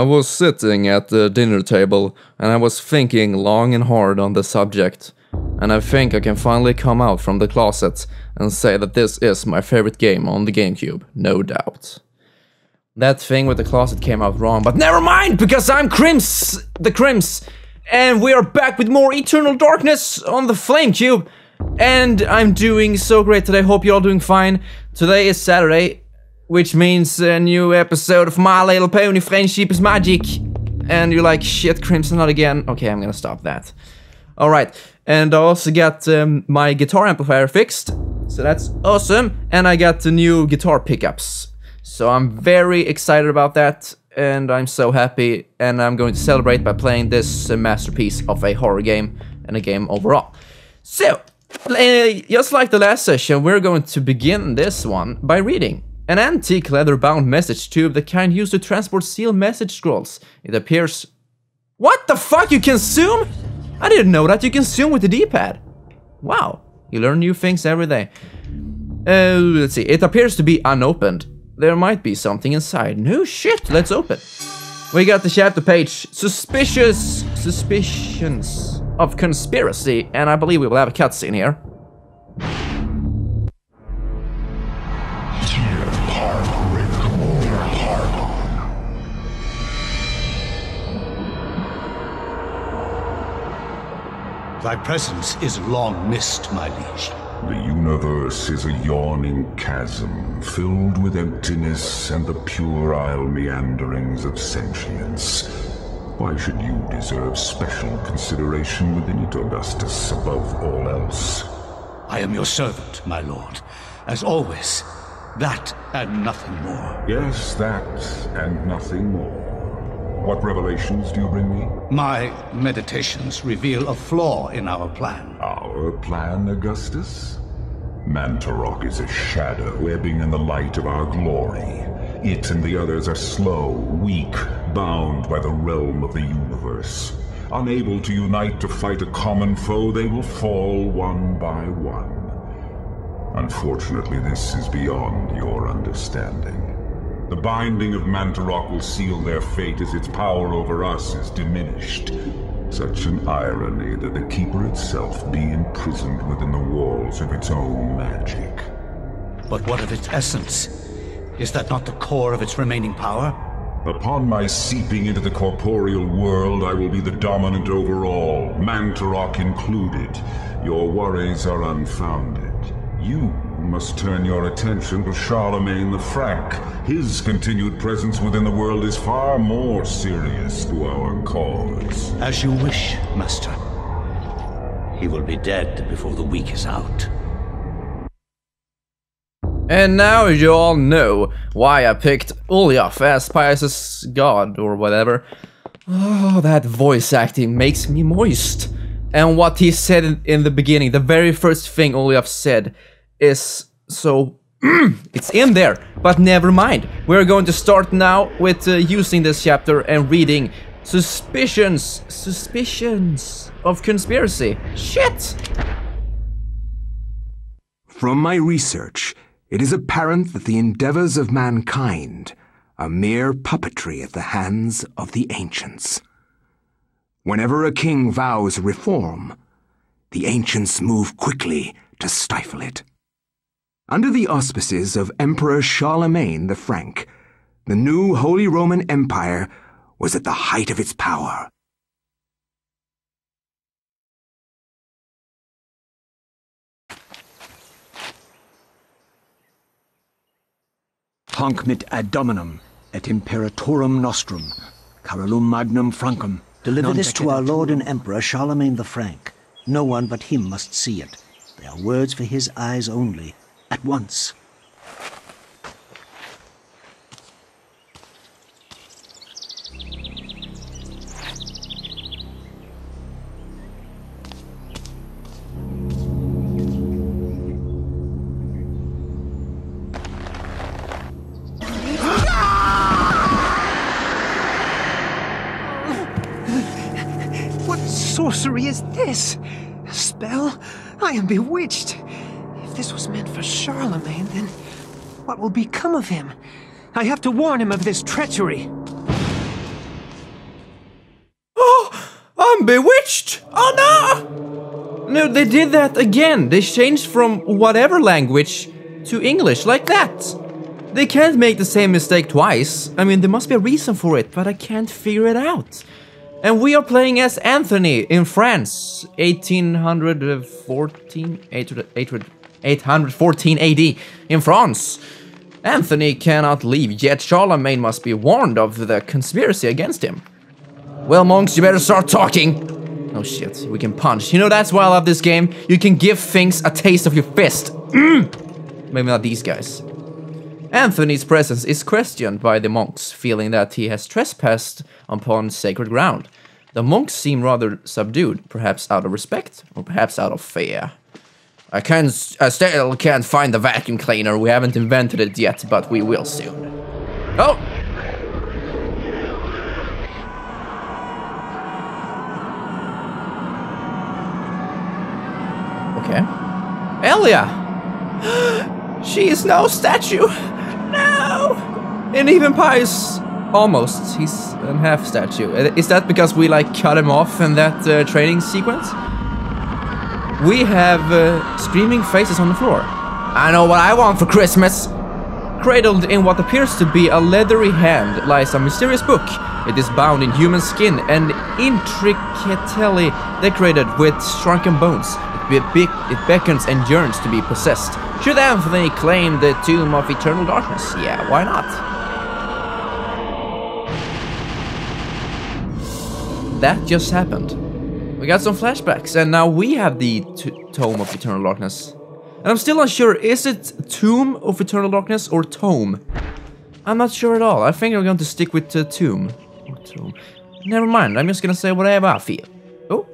I was sitting at the dinner table and I was thinking long and hard on the subject. And I think I can finally come out from the closet and say that this is my favorite game on the GameCube, no doubt. That thing with the closet came out wrong, but never mind, because I'm the Crims, and we are back with more Eternal Darkness on the FlameCube, and I'm doing so great today. Hope you're all doing fine. Today is Saturday, which means a new episode of My Little Pony Friendship is Magic. And you're like, shit, Crimson, not again. Okay, I'm gonna stop that. Alright, and I also got my guitar amplifier fixed, so that's awesome. And I got the new guitar pickups, so I'm very excited about that. And I'm so happy, and I'm going to celebrate by playing this masterpiece of a horror game and a game overall. So, just like the last session, we're going to begin this one by reading an antique leather-bound message tube, the kind used to transport sealed message scrolls. It appears... What the fuck? You can zoom? I didn't know that you can zoom with the D-pad. Wow, you learn new things every day. Let's see, it appears to be unopened. There might be something inside. No shit, let's open. We got the chapter page, Suspicions of Conspiracy, and I believe we will have a cutscene here. Thy presence is long missed, my liege. The universe is a yawning chasm, filled with emptiness and the puerile meanderings of sentience. Why should you deserve special consideration within it, Augustus, above all else? I am your servant, my lord. As always, that and nothing more. Yes, that and nothing more. What revelations do you bring me? My meditations reveal a flaw in our plan. Our plan, Augustus? Mantarok is a shadow ebbing in the light of our glory. It and the others are slow, weak, bound by the realm of the universe. Unable to unite to fight a common foe, they will fall one by one. Unfortunately, this is beyond your understanding. The binding of Mantarok will seal their fate as its power over us is diminished. Such an irony that the Keeper itself be imprisoned within the walls of its own magic. But what of its essence? Is that not the core of its remaining power? Upon my seeping into the corporeal world, I will be the dominant over all, Mantarok included. Your worries are unfounded. You must turn your attention to Charlemagne the Frank. His continued presence within the world is far more serious to our cause. As you wish, Master. He will be dead before the week is out. And now you all know why I picked Olaf as Pius's god or whatever. Oh, that voice acting makes me moist. And what he said in the beginning, the very first thing Olaf said, is so... it's in there, but never mind. We're going to start now with using this chapter and reading Suspicions of Conspiracy. Shit! From my research, it is apparent that the endeavors of mankind are mere puppetry at the hands of the ancients. Whenever a king vows reform, the ancients move quickly to stifle it. Under the auspices of Emperor Charlemagne the Frank, the new Holy Roman Empire was at the height of its power. Hanc mit ad dominum et imperatorum nostrum, carolum magnum francum. Deliver this to our Lord and Emperor Charlemagne the Frank. No one but him must see it. They are words for his eyes only. At once. What sorcery is this? A spell? I am bewitched. If this was meant for Charlemagne, then what will become of him? I have to warn him of this treachery. I'm bewitched! Oh no! No, they did that again. They changed from whatever language to English, like that. They can't make the same mistake twice. I mean, there must be a reason for it, but I can't figure it out. And we are playing as Anthony in France, 814 AD in France. Anthony cannot leave, yet Charlemagne must be warned of the conspiracy against him. Well, monks, you better start talking. Oh shit, we can punch. You know, that's why I love this game. You can give things a taste of your fist. Maybe not these guys. Anthony's presence is questioned by the monks, feeling that he has trespassed upon sacred ground. The monks seem rather subdued, perhaps out of respect, or perhaps out of fear. I still can't find the vacuum cleaner. We haven't invented it yet, but we will soon. Oh! Okay. Elia! She is no statue! No! And even Pius, almost. He's a half statue. Is that because we like cut him off in that training sequence? We have screaming faces on the floor. I know what I want for Christmas! Cradled in what appears to be a leathery hand lies a mysterious book. It is bound in human skin and intricately decorated with shrunken bones. It beckons and yearns to be possessed. Should Anthony claim the Tomb of Eternal Darkness? Yeah, why not? That just happened. We got some flashbacks, and now we have the Tome of Eternal Darkness. And I'm still unsure, is it Tomb of Eternal Darkness or Tome? I'm not sure at all. I think I'm going to stick with Tomb. Or Tome. Never mind, I'm just gonna say whatever I feel. Oh.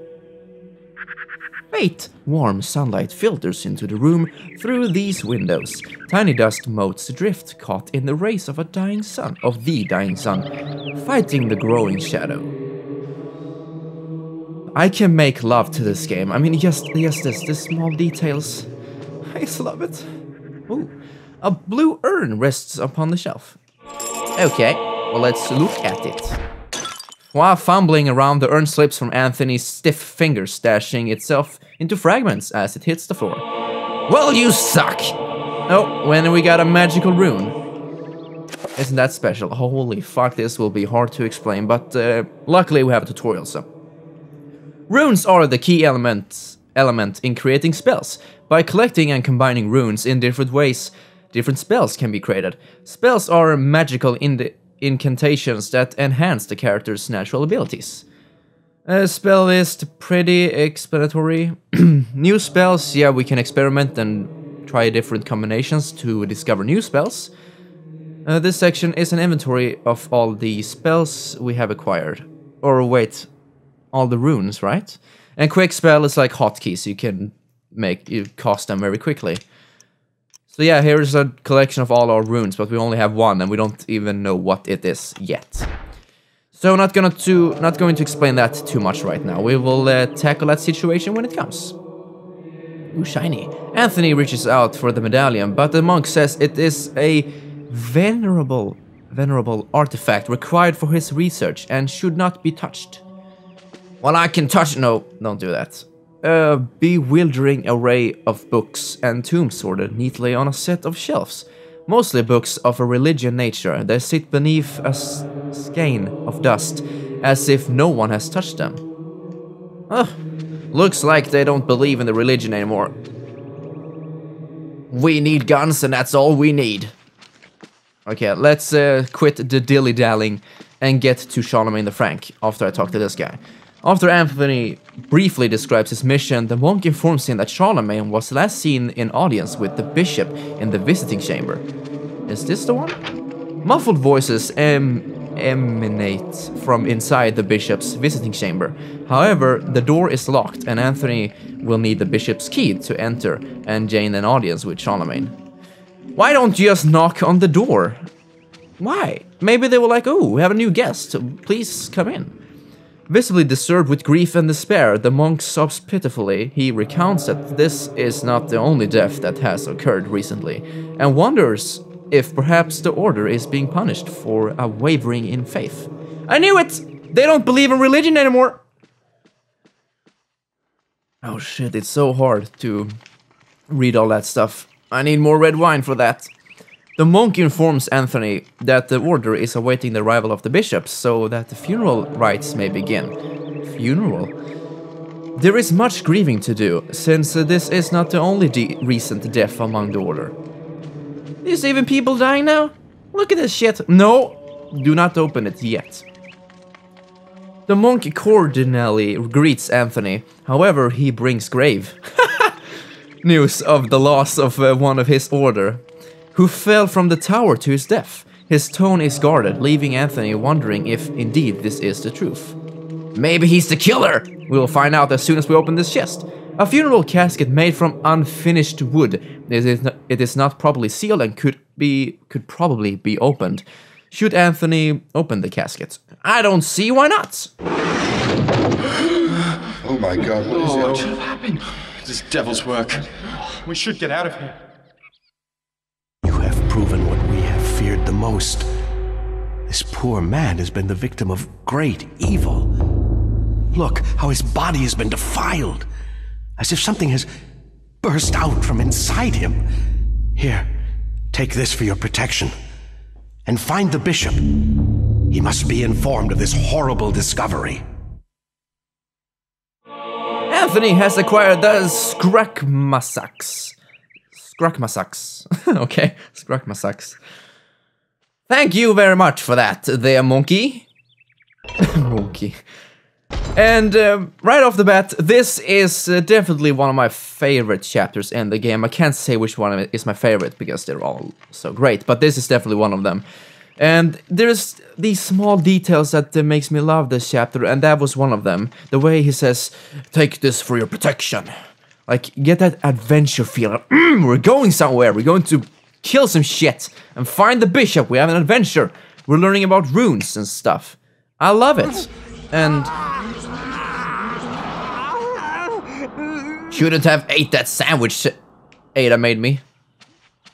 Wait. Warm sunlight filters into the room through these windows. Tiny dust motes drift, caught in the rays of the dying sun, fighting the growing shadow. I can make love to this game. I mean, just the small details. I just love it. Ooh, a blue urn rests upon the shelf. Okay, well, let's look at it. While fumbling around, the urn slips from Anthony's stiff fingers, dashing itself into fragments as it hits the floor. Well, you suck! Oh, when we got a magical rune. Isn't that special? Holy fuck, this will be hard to explain, but luckily we have a tutorial, so. Runes are the key element in creating spells. By collecting and combining runes in different ways, different spells can be created. Spells are magical incantations that enhance the character's natural abilities. Spell list, pretty explanatory. New spells, yeah, we can experiment and try different combinations to discover new spells. This section is an inventory of all the spells we have acquired. Or wait, all the runes, right? And quick spell is like hotkeys, you can cast them very quickly. So yeah, here's a collection of all our runes, but we only have one and we don't even know what it is yet. So not going to explain that too much right now. We will tackle that situation when it comes. Ooh, shiny. Anthony reaches out for the medallion, but the monk says it is a venerable artifact required for his research and should not be touched. Well, I can touch... No, don't do that. A bewildering array of books and tombs sorted neatly on a set of shelves. Mostly books of a religion nature. They sit beneath a skein of dust, as if no one has touched them. Ugh, looks like they don't believe in the religion anymore. We need guns and that's all we need. Okay, let's quit the dilly-dallying and get to Charlemagne the Frank after I talk to this guy. After Anthony briefly describes his mission, the monk informs him that Charlemagne was last seen in audience with the bishop in the visiting chamber. Is this the one? Muffled voices emanate from inside the bishop's visiting chamber. However, the door is locked and Anthony will need the bishop's key to enter and gain an audience with Charlemagne. Why don't you just knock on the door? Why? Maybe they were like, oh, we have a new guest, please come in. Visibly disturbed with grief and despair, the monk sobs pitifully. He recounts that this is not the only death that has occurred recently, and wonders if perhaps the order is being punished for a wavering in faith. I knew it! They don't believe in religion anymore! Oh shit, it's so hard to read all that stuff. I need more red wine for that. The monk informs Anthony that the order is awaiting the arrival of the bishops, so that the funeral rites may begin. Funeral? There is much grieving to do, since this is not the only recent death among the order. Is even people dying now? Look at this shit. No, do not open it yet. The monk cordially greets Anthony, however he brings grave news of the loss of one of his order, who fell from the tower to his death. His tone is guarded, leaving Anthony wondering if indeed this is the truth. Maybe he's the killer! We will find out as soon as we open this chest. A funeral casket made from unfinished wood. It is not properly sealed and could probably be opened. Should Anthony open the casket? I don't see why not. Oh my god, what is it? What happened? This devil's work. We should get out of here. You have proven what we have feared the most. This poor man has been the victim of great evil. Look how his body has been defiled, as if something has burst out from inside him. Here, take this for your protection. And find the bishop. He must be informed of this horrible discovery. Anthony has acquired the Skrakmasax. Okay, Skrakmasax. Thank you very much for that, there, monkey. Monkey. And right off the bat, this is definitely one of my favorite chapters in the game. I can't say which one is my favorite because they're all so great, but this is definitely one of them. And there's these small details that makes me love this chapter, and that was one of them. The way he says, take this for your protection. Like, get that adventure feel. We're going somewhere, we're going to kill some shit and find the bishop, we have an adventure. We're learning about runes and stuff. I love it. And shouldn't have ate that sandwich Ada made me.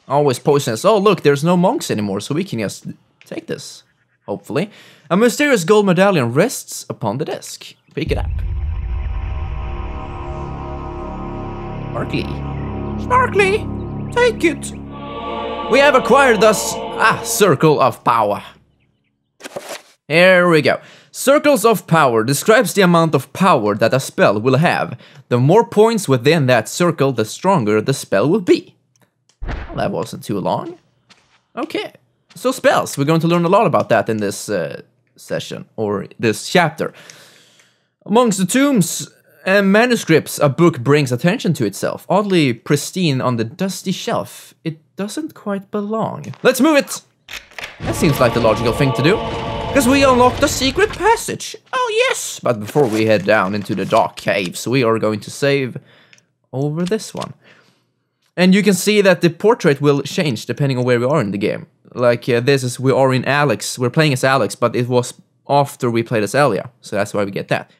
Always poisonous. Oh look, there's no monks anymore, so we can just take this. Hopefully. A mysterious gold medallion rests upon the desk. Pick it up. Sparkly. Sparkly! Take it! We have acquired thus Circle of Power. Here we go. Circles of Power describes the amount of power that a spell will have. The more points within that circle, the stronger the spell will be. Well, that wasn't too long. Okay, so spells. We're going to learn a lot about that in this session, or this chapter. Amongst the tombs and manuscripts, a book brings attention to itself. Oddly pristine on the dusty shelf. It doesn't quite belong. Let's move it! That seems like the logical thing to do. Because we unlocked the secret passage. Oh yes! But before we head down into the dark caves, we are going to save over this one. And you can see that the portrait will change depending on where we are in the game. Like we are in Alex, we're playing as Alex, but it was after we played as Elia. So that's why we get that.